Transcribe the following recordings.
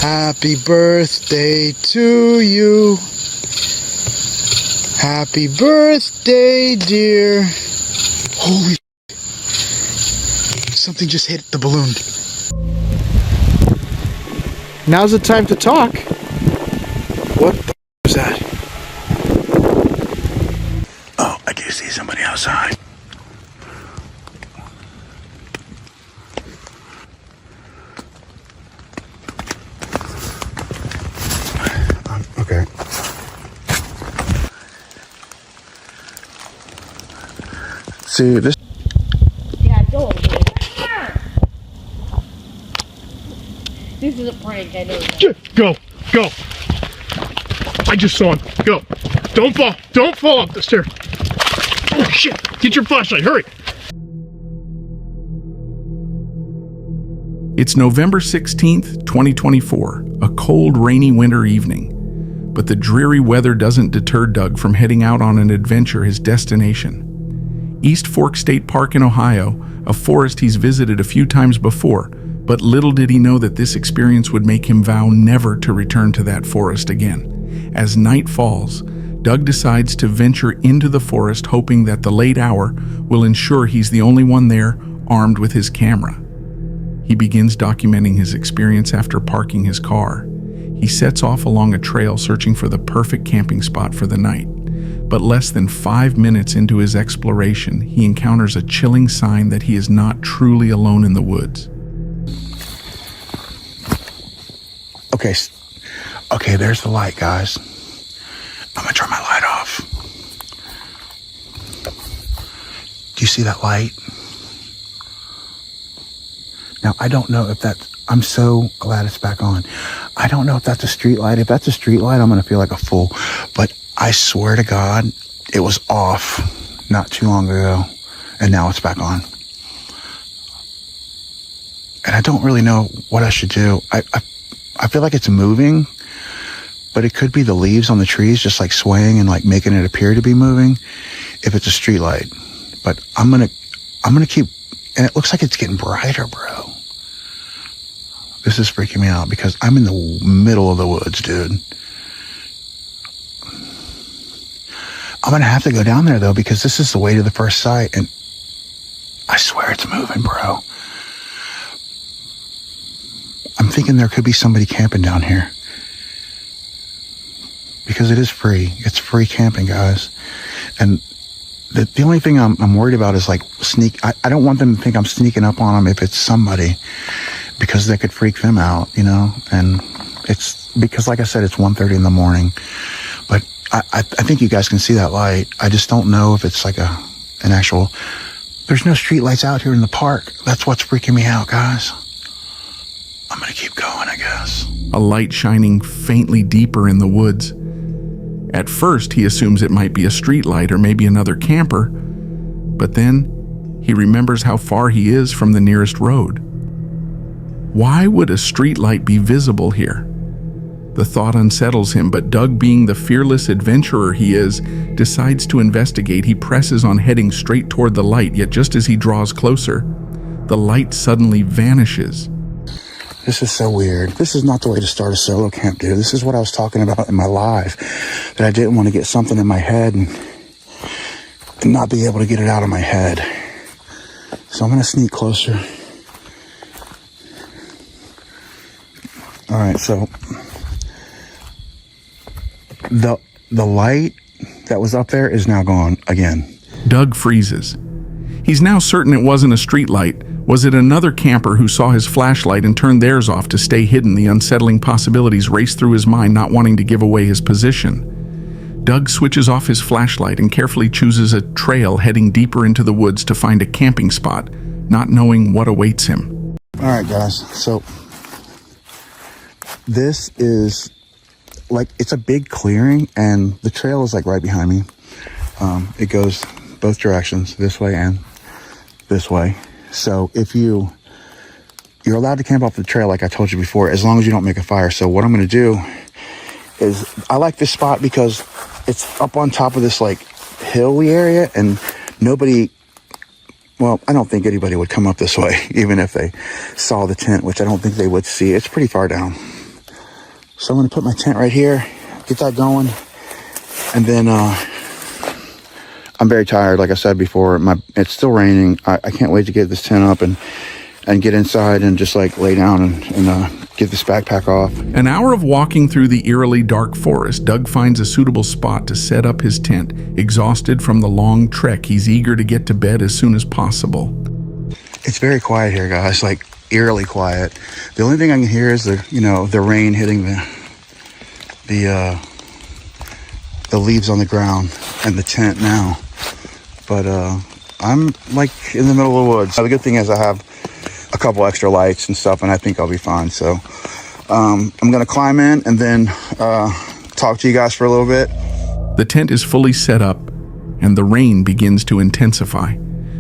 Happy birthday to you. Happy birthday, dear. Holy something just hit the balloon. Now's the time to talk. What the is that? Oh, I do see somebody outside. Okay. See this. Yeah, go over there. This is a prank, I know that. Go. I just saw him. Go. Don't fall. Don't fall up the stairs. Oh shit. Get your flashlight. Hurry. It's November 16th, 2024, a cold, rainy winter evening. But the dreary weather doesn't deter Doug from heading out on an adventure his destination. East Fork State Park in Ohio, a forest he's visited a few times before, but little did he know that this experience would make him vow never to return to that forest again. As night falls, Doug decides to venture into the forest, hoping that the late hour will ensure he's the only one there, armed with his camera. He begins documenting his experience after parking his car. He sets off along a trail searching for the perfect camping spot for the night. But less than 5 minutes into his exploration, he encounters a chilling sign that he is not truly alone in the woods. Okay, there's the light, guys. I'm gonna turn my light off. Do you see that light? Now, I don't know if that's, I'm so glad it's back on. I don't know if that's a street light. If that's a street light, I'm gonna feel like a fool. But I swear to God, it was off not too long ago, and now it's back on. And I don't really know what I should do. I feel like it's moving, but it could be the leaves on the trees just like swaying and like making it appear to be moving if it's a street light. But I'm gonna keep, and it looks like it's getting brighter, bro. This is freaking me out because I'm in the middle of the woods, dude. I'm gonna have to go down there though because this is the way to the first sight, and I swear it's moving, bro. I'm thinking there could be somebody camping down here because it is free. It's free camping, guys. And the only thing I'm worried about is like I don't want them to think I'm sneaking up on them if it's somebody, because that could freak them out, you know. And it's because, like I said, it's 1:30 in the morning. But I think you guys can see that light. I just don't know if it's like an actual. There's no street lights out here in the park. That's what's freaking me out, guys. I'm gonna keep going, I guess. A light shining faintly deeper in the woods. At first, he assumes it might be a street light or maybe another camper, but then he remembers how far he is from the nearest road. Why would a street light be visible here? The thought unsettles him, but Doug, being the fearless adventurer he is, decides to investigate. He presses on, heading straight toward the light, yet just as he draws closer, the light suddenly vanishes. This is so weird. This is not the way to start a solo camp, dude. This is what I was talking about in my live, that I didn't want to get something in my head and not be able to get it out of my head. So I'm going to sneak closer. All right, so the light that was up there is now gone again. Doug freezes. He's now certain it wasn't a street light. Was it another camper who saw his flashlight and turned theirs off to stay hidden? The unsettling possibilities race through his mind, not wanting to give away his position. Doug switches off his flashlight and carefully chooses a trail heading deeper into the woods to find a camping spot, not knowing what awaits him. All right, guys. So this is like, it's a big clearing and the trail is like right behind me. It goes both directions, this way and this way. So if you're allowed to camp off the trail, like I told you before, as long as you don't make a fire. So what I'm going to do is, I like this spot because it's up on top of this like hilly area, and nobody, well, I don't think anybody would come up this way, even if they saw the tent, which I don't think they would see. It's pretty far down. So I'm going to put my tent right here, get that going. And then I'm very tired. Like I said before, it's still raining. I can't wait to get this tent up and get inside and just like lay down and get this backpack off. An hour of walking through the eerily dark forest, Doug finds a suitable spot to set up his tent. Exhausted from the long trek, he's eager to get to bed as soon as possible. It's very quiet here, guys, like eerily quiet. The only thing I can hear is the rain hitting the leaves on the ground and the tent now. But I'm like in the middle of the woods. The good thing is I have a couple extra lights and stuff, and I think I'll be fine. So I'm gonna climb in and then talk to you guys for a little bit. The tent is fully set up and the rain begins to intensify.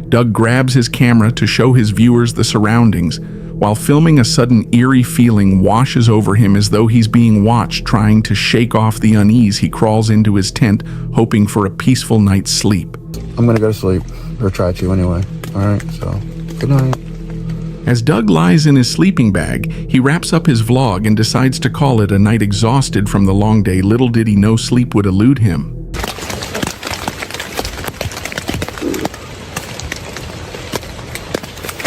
Doug grabs his camera to show his viewers the surroundings. While filming, a sudden eerie feeling washes over him as though he's being watched. Trying to shake off the unease, he crawls into his tent, hoping for a peaceful night's sleep. I'm gonna go to sleep, or try to anyway. All right, so good night. As Doug lies in his sleeping bag, he wraps up his vlog and decides to call it a night. Exhausted from the long day, little did he know sleep would elude him.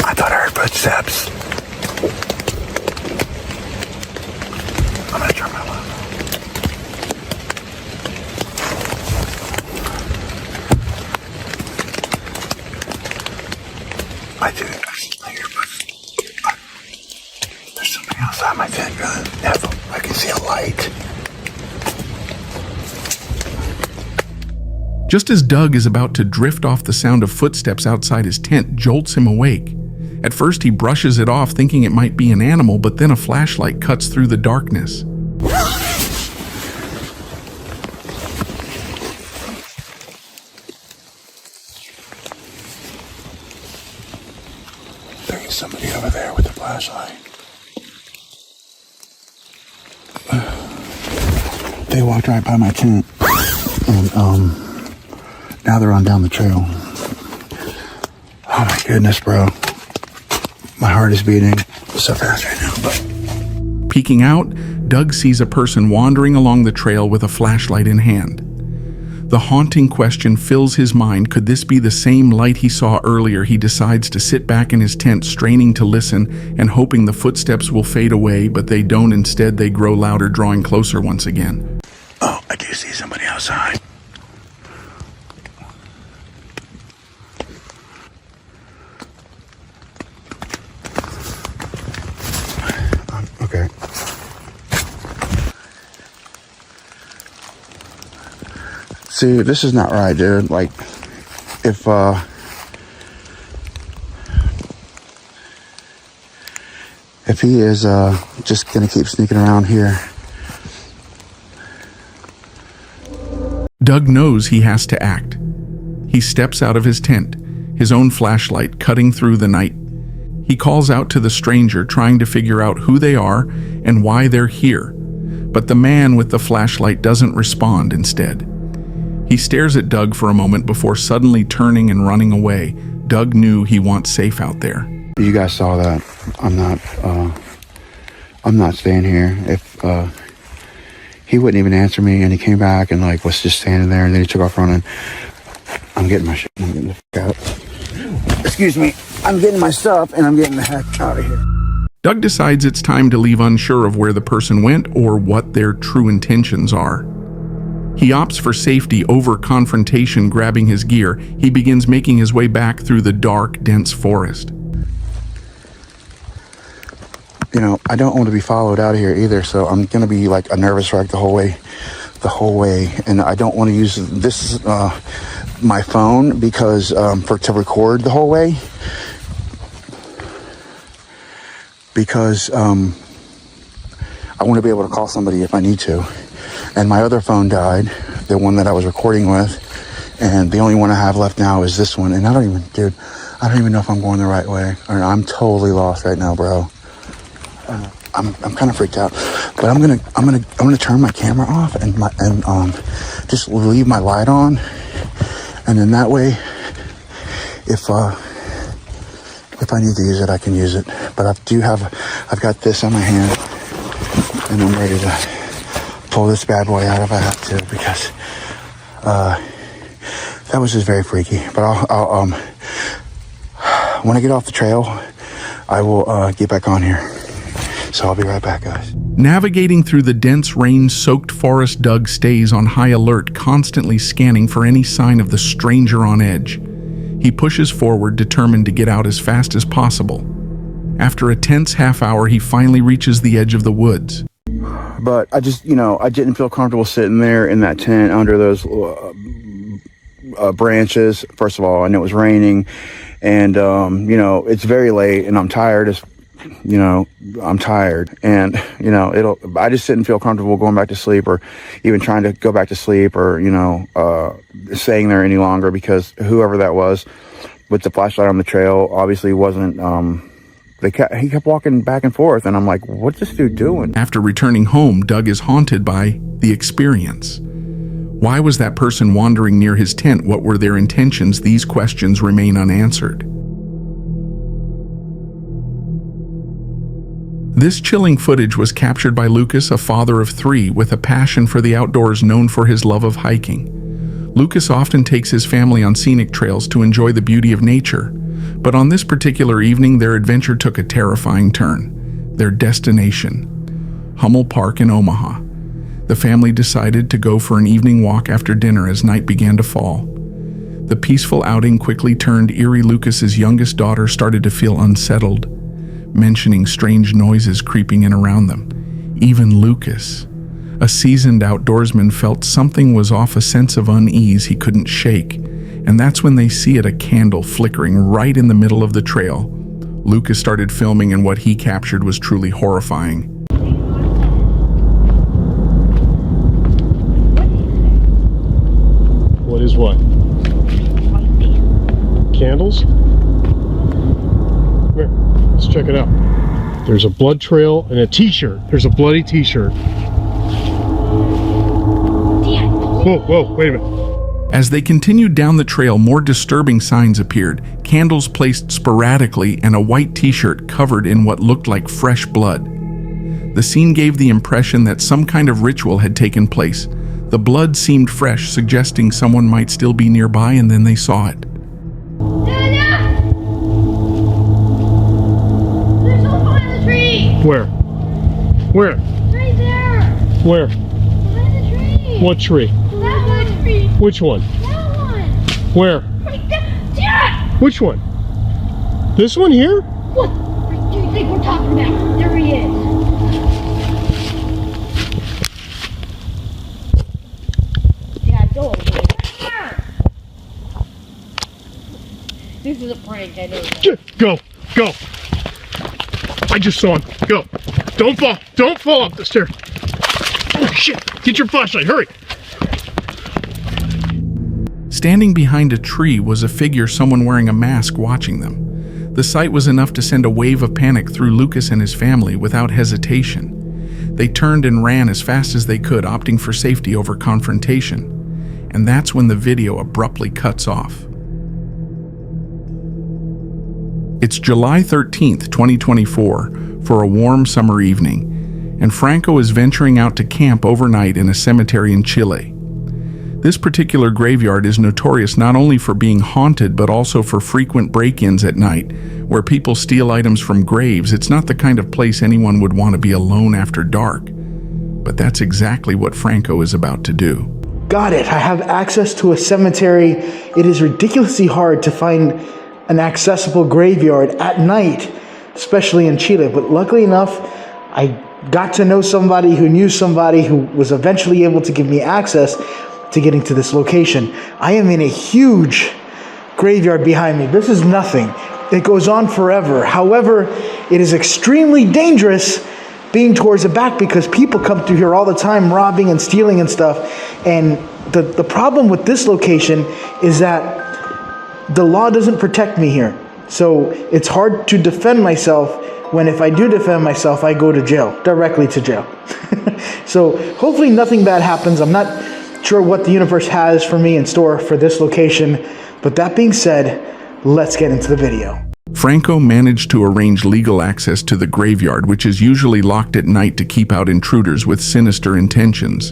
I thought I heard footsteps. I'm gonna turn my light on. I hear there's something outside my tent. I can see a light. Just as Doug is about to drift off, the sound of footsteps outside his tent jolts him awake. At first, he brushes it off, thinking it might be an animal, but then a flashlight cuts through the darkness. There is somebody over there with a flashlight. They walked right by my tent, and now they're on down the trail. Oh my goodness, bro. My heart is beating so fast right now. But Peeking out, Doug sees a person wandering along the trail with a flashlight in hand. The haunting question fills his mind. Could this be the same light he saw earlier? He decides to sit back in his tent, straining to listen and hoping the footsteps will fade away, but they don't. Instead, they grow louder, drawing closer once again. oh, I do see somebody outside. Okay. See, this is not right, dude. Like, if he is just gonna keep sneaking around here. Doug knows he has to act. He steps out of his tent, his own flashlight cutting through the night. He calls out to the stranger, trying to figure out who they are and why they're here. But the man with the flashlight doesn't respond. Instead, he stares at Doug for a moment before suddenly turning and running away. Doug knew he wants safe out there. You guys saw that. I'm not staying here. If he wouldn't even answer me, and he came back and like was just standing there, and then he took off running. I'm getting my shit. I'm getting the fuck out. Excuse me. I'm getting my stuff and I'm getting the heck out of here. Doug decides it's time to leave, unsure of where the person went or what their true intentions are. He opts for safety over confrontation. Grabbing his gear, he begins making his way back through the dark, dense forest. You know, I don't want to be followed out of here either, so I'm gonna be like a nervous wreck the whole way, and I don't want to use this my phone because to record the whole way, because I want to be able to call somebody if I need to. And my other phone died, the one that I was recording with, and the only one I have left now is this one. And I don't even know if I'm going the right way. Or I'm totally lost right now, bro. I'm kind of freaked out, but I'm gonna turn my camera off and just leave my light on, and then that way, if I need to use it, I can use it. But I've got this on my hand, and I'm ready to pull this bad boy out if I have to, because that was just very freaky. But I'll when I get off the trail, I will get back on here. So I'll be right back, guys. Navigating through the dense rain-soaked forest, Doug stays on high alert, constantly scanning for any sign of the stranger on edge. He pushes forward, determined to get out as fast as possible. After a tense half hour, he finally reaches the edge of the woods. But I just, I didn't feel comfortable sitting there in that tent under those branches. First of all, I know it was raining, and it's very late, and I'm tired as I'm tired, and I just didn't feel comfortable going back to sleep, or even trying to go back to sleep, or staying there any longer, because whoever that was with the flashlight on the trail obviously wasn't. He kept walking back and forth, and I'm like, what's this dude doing? After returning home, Doug is haunted by the experience. Why was that person wandering near his tent? What were their intentions? These questions remain unanswered. This chilling footage was captured by Lucas, a father of 3 with a passion for the outdoors, known for his love of hiking. Lucas often takes his family on scenic trails to enjoy the beauty of nature, but on this particular evening, their adventure took a terrifying turn. Their destination, Hummel Park in Omaha. The family decided to go for an evening walk after dinner as night began to fall. The peaceful outing quickly turned eerie. Lucas's youngest daughter started to feel unsettled, mentioning strange noises creeping in around them. Even Lucas, a seasoned outdoorsman, felt something was off, a sense of unease he couldn't shake. And that's when they see a candle flickering right in the middle of the trail. Lucas started filming, and what he captured was truly horrifying. What is what? Candles? Here, let's check it out. There's a blood trail and a t-shirt. There's a bloody t-shirt. Whoa, wait a minute. As they continued down the trail, more disturbing signs appeared. Candles placed sporadically and a white t-shirt covered in what looked like fresh blood. The scene gave the impression that some kind of ritual had taken place. The blood seemed fresh, suggesting someone might still be nearby, and then they saw it. Dada! There's a hole in the tree! Where? Where? Right there! Where? Behind the tree! What tree? That one! Tree. Which one? That one! Where? Right there! Dad! Which one? This one here? What do you think we're talking about? There he is! Dad, go over there. This is a prank, I know that. Go! I just saw him. Go! Don't fall up the stairs. Oh shit! Get your flashlight, hurry! Standing behind a tree was a figure, someone wearing a mask, watching them. The sight was enough to send a wave of panic through Lucas and his family. Without hesitation, they turned and ran as fast as they could, opting for safety over confrontation. And that's when the video abruptly cuts off. It's July 13th, 2024, for a warm summer evening, and Franco is venturing out to camp overnight in a cemetery in Chile. This particular graveyard is notorious not only for being haunted, but also for frequent break-ins at night, where people steal items from graves. It's not the kind of place anyone would want to be alone after dark. But that's exactly what Franco is about to do. Got it. I have access to a cemetery. It is ridiculously hard to find an accessible graveyard at night, especially in Chile. But luckily enough, I got to know somebody who knew somebody who was eventually able to give me access to getting to this location. I am in a huge graveyard behind me. This is nothing. It goes on forever. However, it is extremely dangerous being towards the back because people come through here all the time robbing and stealing and stuff. And the problem with this location is that the law doesn't protect me here. So it's hard to defend myself when, if I do defend myself, I go to jail, directly to jail. So hopefully nothing bad happens. I'm not sure what the universe has for me in store for this location. But that being said, let's get into the video. Franco managed to arrange legal access to the graveyard, which is usually locked at night to keep out intruders with sinister intentions.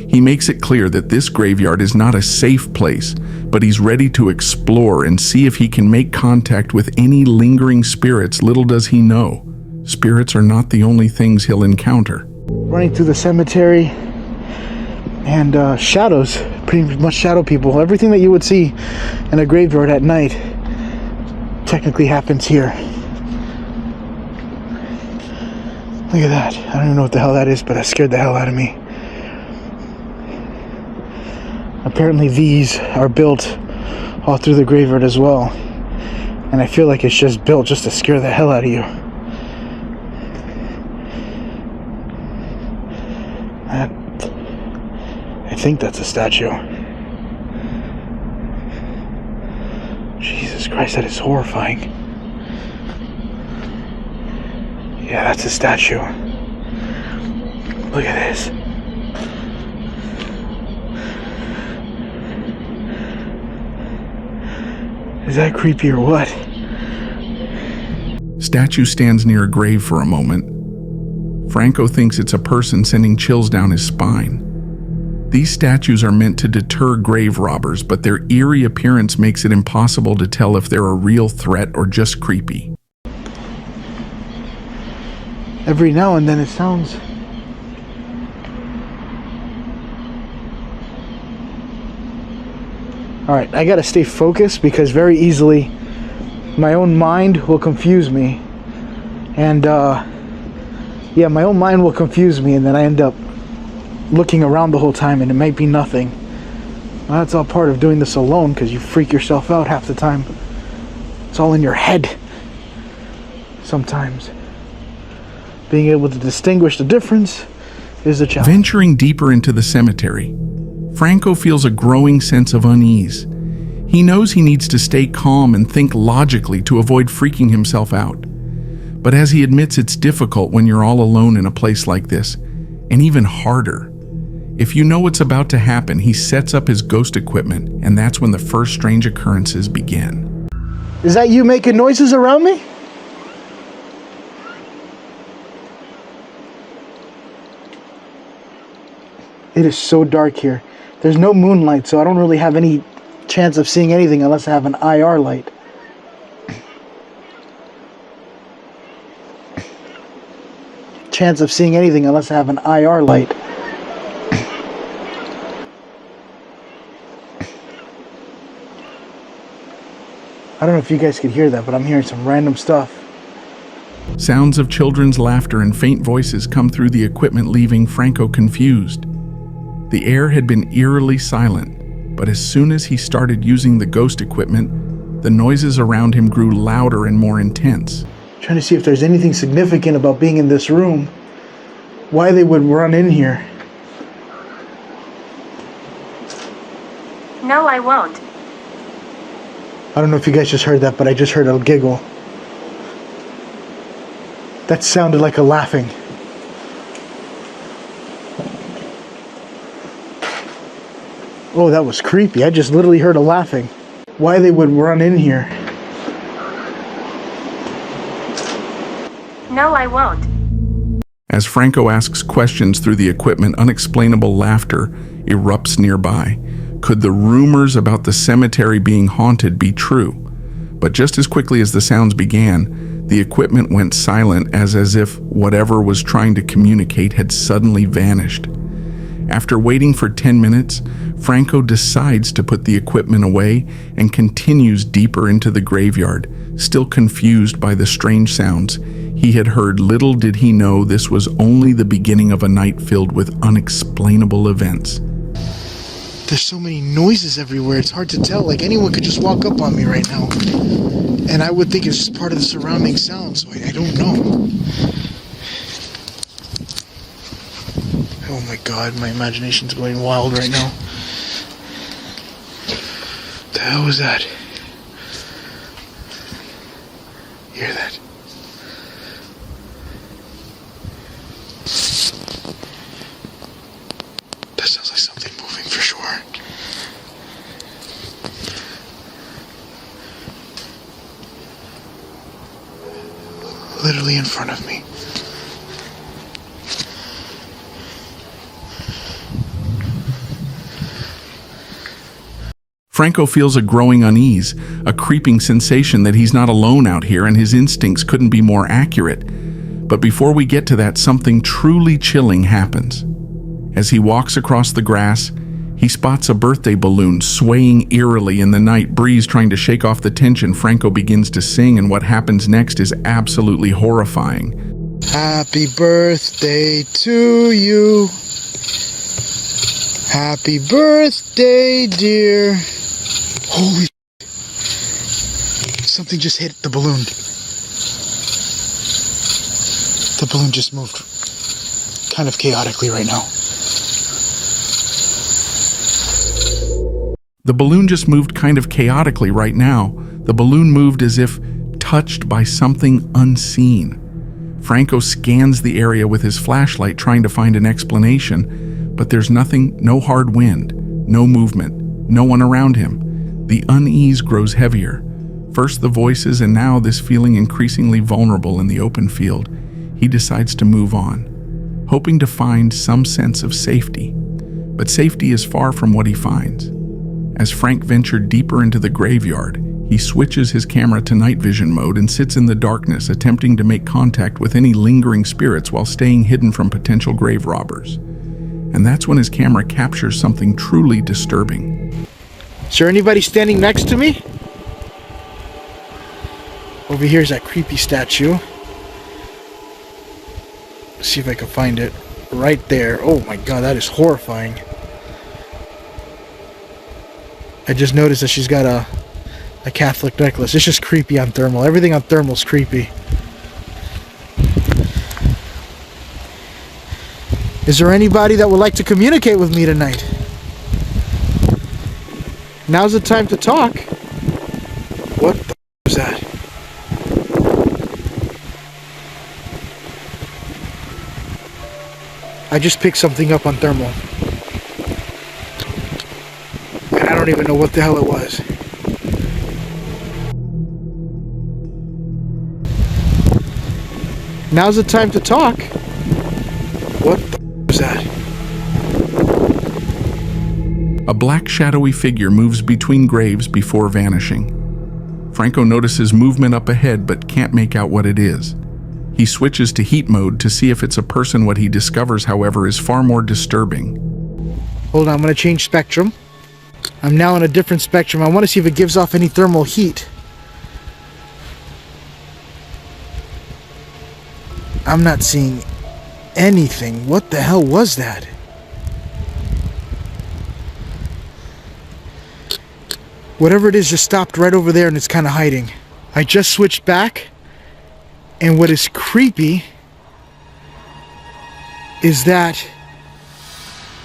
He makes it clear that this graveyard is not a safe place, but he's ready to explore and see if he can make contact with any lingering spirits. Little does he know, spirits are not the only things he'll encounter. Running through the cemetery and shadows, pretty much shadow people. Everything that you would see in a graveyard at night technically happens here. Look at that. I don't even know what the hell that is, but that scared the hell out of me. Apparently these are built all through the graveyard as well. And I feel like it's just built just to scare the hell out of you. I think that's a statue. Jesus Christ, that is horrifying. Yeah, that's a statue. Look at this. Is that creepy or what? Statue stands near a grave for a moment. Franco thinks it's a person, sending chills down his spine. These statues are meant to deter grave robbers, but their eerie appearance makes it impossible to tell if they're a real threat or just creepy. Every now and then it sounds... Alright, I gotta stay focused because very easily my own mind will confuse me. And, yeah, my own mind will confuse me, and then I end up looking around the whole time and it might be nothing. Well, that's all part of doing this alone, because you freak yourself out half the time. It's all in your head sometimes. Being able to distinguish the difference is a challenge. Venturing deeper into the cemetery, Franco feels a growing sense of unease. He knows he needs to stay calm and think logically to avoid freaking himself out. But as he admits, it's difficult when you're all alone in a place like this, and even harder. If you know what's about to happen, he sets up his ghost equipment, and that's when the first strange occurrences begin. Is that you making noises around me? It is so dark here. There's no moonlight, so I don't really have any chance of seeing anything unless I have an IR light. Chance of seeing anything unless I have an IR light. I don't know if you guys could hear that, but I'm hearing some random stuff. Sounds of children's laughter and faint voices come through the equipment, leaving Franco confused. The air had been eerily silent, but as soon as he started using the ghost equipment, the noises around him grew louder and more intense. Trying to see if there's anything significant about being in this room. Why they would run in here. No, I won't. I don't know if you guys just heard that, but I just heard a giggle. That sounded like a laughing. Oh, that was creepy. I just literally heard a laughing. Why they would run in here. No, I won't. As Franco asks questions through the equipment, unexplainable laughter erupts nearby. Could the rumors about the cemetery being haunted be true? But just as quickly as the sounds began, the equipment went silent, as if whatever was trying to communicate had suddenly vanished. After waiting for 10 minutes, Franco decides to put the equipment away and continues deeper into the graveyard, still confused by the strange sounds he had heard. Little did he know this was only the beginning of a night filled with unexplainable events. There's so many noises everywhere, it's hard to tell. Like anyone could just walk up on me right now. And I would think it's part of the surrounding sound, so I don't know. Oh my god, my imagination's going wild right now. The hell was that? Hear that? That sounds like something moving for sure. literally in front of me. Franco feels a growing unease, a creeping sensation that he's not alone out here and his instincts couldn't be more accurate. But before we get to that, something truly chilling happens. As he walks across the grass, he spots a birthday balloon swaying eerily in the night breeze, trying to shake off the tension. Franco begins to sing, and what happens next is absolutely horrifying. Happy birthday to you. Happy birthday, dear. Holy something just hit the balloon. The balloon just moved kind of chaotically right now. The balloon just moved kind of chaotically right now. The balloon moved as if touched by something unseen. Franco scans the area with his flashlight, trying to find an explanation, but there's nothing, no hard wind, no movement, no one around him. The unease grows heavier. First the voices, and now this feeling increasingly vulnerable in the open field. He decides to move on, hoping to find some sense of safety. But safety is far from what he finds. As Frank ventured deeper into the graveyard, he switches his camera to night vision mode and sits in the darkness, attempting to make contact with any lingering spirits while staying hidden from potential grave robbers. And that's when his camera captures something truly disturbing. Is there anybody standing next to me? Over here is that creepy statue. Let's see if I can find it. Right there. Oh my god, that is horrifying. I just noticed that she's got a Catholic necklace. It's just creepy on thermal. Everything on thermal is creepy. Is there anybody that would like to communicate with me tonight? Now's the time to talk. What the was that? I just picked something up on thermal. And I don't even know what the hell it was. Now's the time to talk. What the was that? A black shadowy figure moves between graves before vanishing. Franco notices movement up ahead but can't make out what it is. He switches to heat mode to see if it's a person. What he discovers, however, is far more disturbing. Hold on, I'm going to change spectrum. I'm now in a different spectrum. I want to see if it gives off any thermal heat. I'm not seeing anything. What the hell was that? Whatever it is just stopped right over there and it's kind of hiding. I just switched back, and what is creepy is that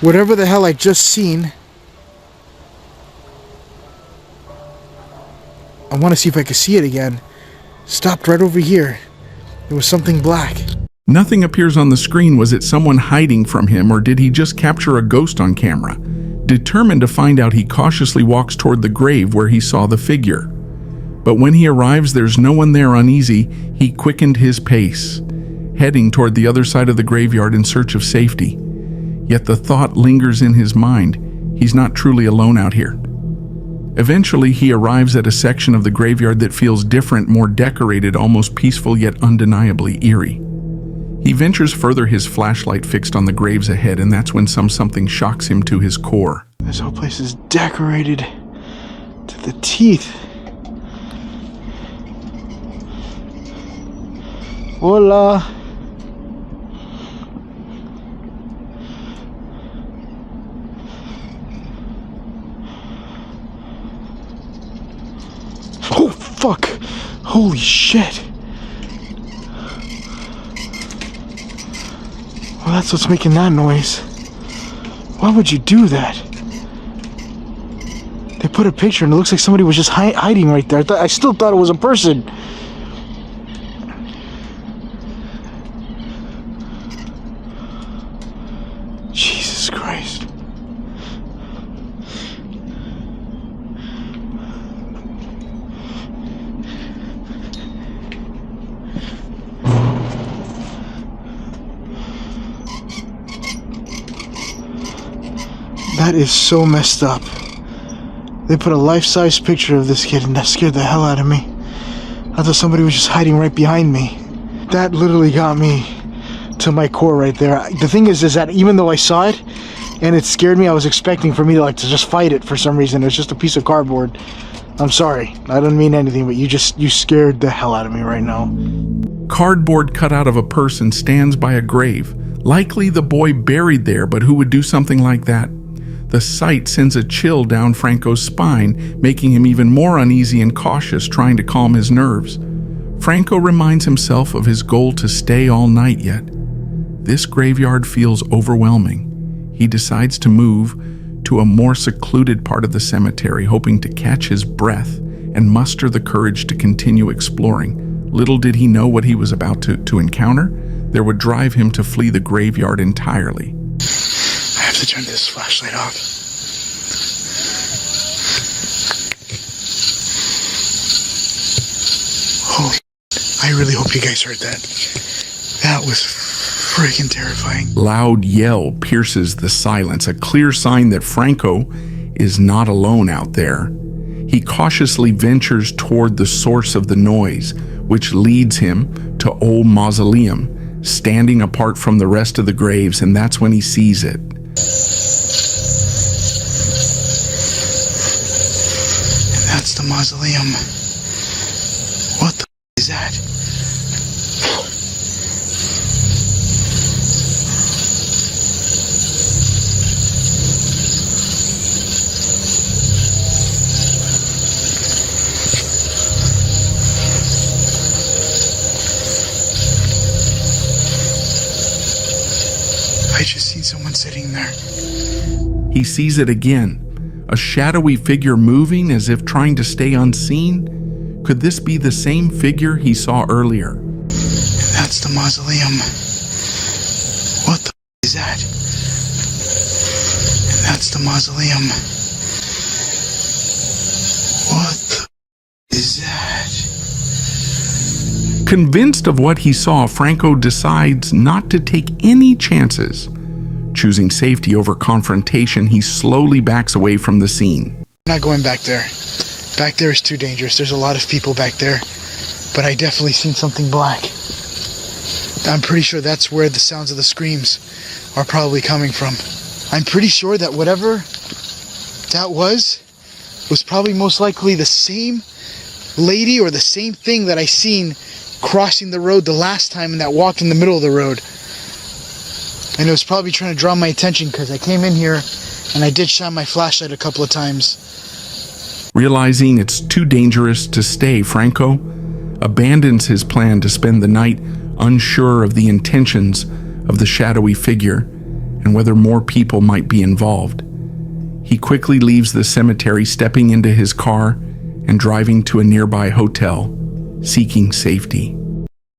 whatever the hell I just seen, I want to see if I can see it again. Stopped right over here. It was something black. Nothing appears on the screen. Was it someone hiding from him, or did he just capture a ghost on camera? Determined to find out, he cautiously walks toward the grave where he saw the figure. But when he arrives, there's no one there. Uneasy, he quickened his pace, heading toward the other side of the graveyard in search of safety. Yet the thought lingers in his mind. He's not truly alone out here. Eventually, he arrives at a section of the graveyard that feels different, more decorated, almost peaceful, yet undeniably eerie. He ventures further, his flashlight fixed on the graves ahead, and that's when something shocks him to his core. This whole place is decorated to the teeth. Hola. Oh, fuck. Holy shit. Well, that's what's making that noise. Why would you do that? They put a picture and it looks like somebody was just hiding right there. I still thought it was a person. Jesus Christ. That is so messed up. They put a life-size picture of this kid and that scared the hell out of me. I thought somebody was just hiding right behind me. That literally got me to my core right there. The thing is that even though I saw it and it scared me, I was expecting for me to just fight it for some reason. It was just a piece of cardboard. I'm sorry. I don't mean anything, but you scared the hell out of me right now. Cardboard cut out of a person stands by a grave, likely the boy buried there, but who would do something like that? The sight sends a chill down Franco's spine, making him even more uneasy and cautious, trying to calm his nerves. Franco reminds himself of his goal to stay all night yet. This graveyard feels overwhelming. He decides to move to a more secluded part of the cemetery, hoping to catch his breath and muster the courage to continue exploring. Little did he know what he was about to encounter. There would drive him to flee the graveyard entirely. I have to turn this flashlight off. Holy, I really hope you guys heard that. That was freaking terrifying. Loud yell pierces the silence, a clear sign that Franco is not alone out there. He cautiously ventures toward the source of the noise, which leads him to Old Mausoleum, standing apart from the rest of the graves, and that's when he sees it. That's the mausoleum. What the is that? I just seen someone sitting there. He sees it again. A shadowy figure moving as if trying to stay unseen? Could this be the same figure he saw earlier? That's the mausoleum. What the is that? That's the mausoleum. What the is that? Convinced of what he saw, Franco decides not to take any chances. Choosing safety over confrontation, he slowly backs away from the scene. I'm not going back there. Back there is too dangerous. There's a lot of people back there, but I definitely seen something black. I'm pretty sure that's where the sounds of the screams are probably coming from. I'm pretty sure that whatever that was probably most likely the same lady or the same thing that I seen crossing the road the last time and that walked in the middle of the road. And it was probably trying to draw my attention because I came in here and I did shine my flashlight a couple of times. Realizing it's too dangerous to stay, Franco abandons his plan to spend the night unsure of the intentions of the shadowy figure and whether more people might be involved. He quickly leaves the cemetery, stepping into his car and driving to a nearby hotel, seeking safety.